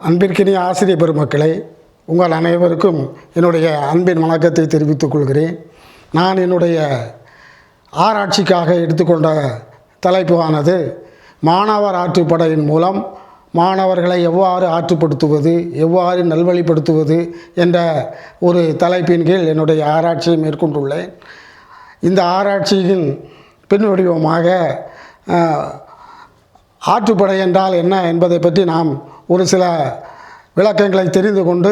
அன்பிற்கினிய ஆசிரியர் பெருமக்களே, உங்கள் அனைவருக்கும் என்னுடைய அன்பின் வணக்கத்தை தெரிவித்துக் கொள்கிறேன். நான் என்னுடைய ஆராய்ச்சிக்காக எடுத்துக்கொண்ட தலைப்பானது மாணவர் ஆற்றுப்படையின் மூலம் மாணவர்களை எவ்வாறு ஆற்றுப்படுத்துவது, எவ்வாறு நல்வழிப்படுத்துவது என்ற ஒரு தலைப்பின் கீழ் என்னுடைய ஆராய்ச்சியை மேற்கொண்டுள்ளேன். இந்த ஆராய்ச்சியின் பின் வடிவமாக ஆற்றுப்படை என்றால் என்ன என்பதை பற்றி நாம் ஒரு சில விளக்கங்களை தெரிந்து கொண்டு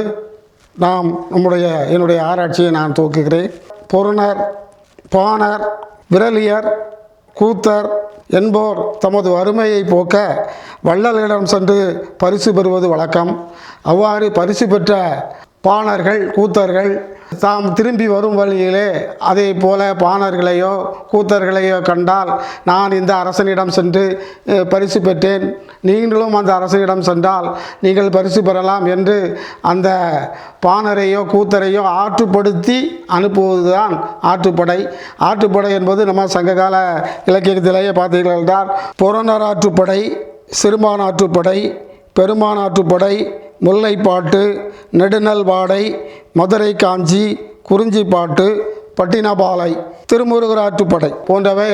என்னுடைய ஆராய்ச்சியை நான் துவக்குகிறேன். பொருணர், பாணர், விரலியர், கூத்தர் என்போர் தமது வறுமையை போக்க வள்ளலிடம் சென்று பரிசு பெறுவது வழக்கம். அவ்வாறு பரிசு பெற்ற பாணர்கள், கூத்தர்கள் தாம் திரும்பி வரும் வழியிலே அதே போல பாணர்களையோ கூத்தர்களையோ கண்டால், நான் இந்த அரசனிடம் சென்று பரிசு பெற்றேன், நீங்களும் அந்த அரசனிடம் சென்றால் நீங்கள் பரிசு பெறலாம் என்று அந்த பாணரையோ கூத்தரையோ ஆற்றுப்படுத்தி அனுப்புவதுதான் ஆற்றுப்படை. ஆற்றுப்படை என்பது நம்ம சங்ககால இலக்கியத்திலேயே பார்த்தீர்கள் என்றால் பொருணர் ஆற்றுப்படை, சிறுமான் ஆற்றுப்படை, பெருமான் ஆற்றுப்படை, முல்லைப்பாட்டு, நெடுநல்வாடை, மதுரை காஞ்சி, குறிஞ்சிப்பாட்டு, பட்டினப்பாலை, திருமுருகர் ஆற்றுப்படை போன்றவை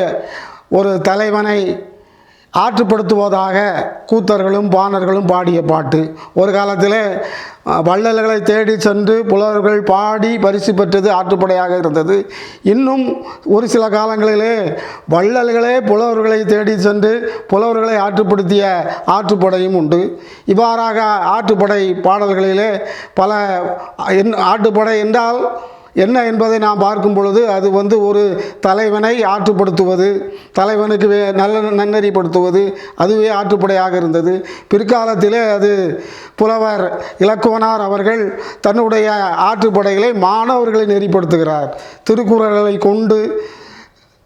ஒரு தலைவனை ஆற்றுப்படுத்துவதாக கூத்தர்களும் பாணர்களும் பாடிய பாட்டு. ஒரு காலத்தில் வள்ளல்களை தேடி சென்று புலவர்கள் பாடி பரிசு பெற்றது ஆற்றுப்படையாக இருந்தது. இன்னும் ஒரு சில காலங்களிலே வள்ளல்களே புலவர்களை தேடி சென்று புலவர்களை ஆற்றுப்படுத்திய ஆற்றுப்படையும் உண்டு. இவ்வாறாக ஆற்றுப்படை பாடல்களிலே பல ஆற்றுப்படை என்றால் என்ன என்பதை நாம் பார்க்கும் பொழுது அது ஒரு தலைவனை ஆற்றுப்படுத்துவது, தலைவனுக்கு நன்னெறிப்படுத்துவது, அதுவே ஆற்றுப்படையாக இருந்தது. பிற்காலத்திலே அது புலவர் இலக்குவனார் அவர்கள் தன்னுடைய ஆற்றுப்படைகளை மாணவர்களை நெறிப்படுத்துகிறார். திருக்குறளை கொண்டு,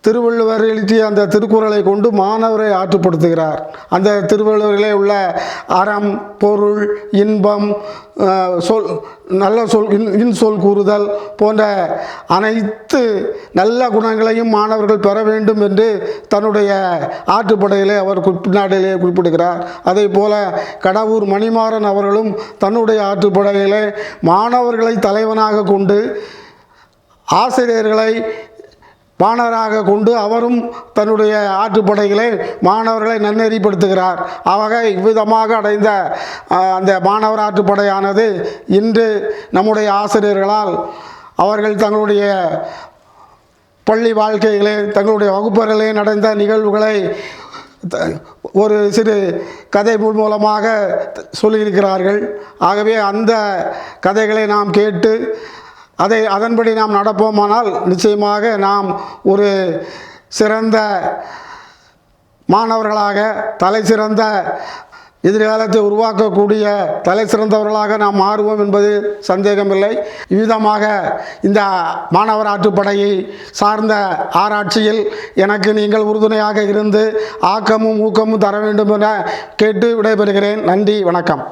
திருவள்ளுவர் எழுதிய அந்த திருக்குறளை கொண்டு மாணவரை ஆற்றுப்படுத்துகிறார். அந்த திருவள்ளுவரிலே உள்ள அறம், பொருள், இன்பம், நல்ல சொல், இன்சொல் கூறுதல் போன்ற அனைத்து நல்ல குணங்களையும் மாணவர்கள் பெற வேண்டும் என்று தன்னுடைய ஆற்றுப்படையிலே அவர் பின்னாடியிலே குறிப்பிடுகிறார். அதே போல கடவுர் மணிமாறன் அவர்களும் தன்னுடைய ஆற்றுப்படையிலே மாணவர்களை தலைவனாக கொண்டு ஆசிரியர்களை பாணராக கொண்டு அவரும் தன்னுடைய ஆற்றுப்படைகளை மாணவர்களை நன்னெறிப்படுத்துகிறார். இவ்விதமாக அடைந்த அந்த மாணவர் ஆற்றுப்படையானது இன்று நம்முடைய ஆசிரியர்களால் அவர்கள் தங்களுடைய பள்ளி வாழ்க்கைகளே, தங்களுடைய வகுப்பறைகளே நடந்த நிகழ்வுகளை ஒரு சிறு கதை மூலமாக சொல்லியிருக்கிறார்கள். ஆகவே அந்த கதைகளை நாம் கேட்டு அதன்படி நாம் நடப்போமானால் நிச்சயமாக நாம் ஒரு சிறந்த மாணவர்களாக, தலை சிறந்த எதிர்காலத்தை உருவாக்கக்கூடிய தலை சிறந்தவர்களாக நாம் மாறுவோம் என்பது சந்தேகமில்லை. இவ்விதமாக இந்த மாணவர் ஆற்றுப்படையை சார்ந்த ஆராய்ச்சியில் எனக்கு நீங்கள் உறுதுணையாக இருந்து ஆக்கமும் ஊக்கமும் தர வேண்டும் என கேட்டு விடைபெறுகிறேன். நன்றி, வணக்கம்.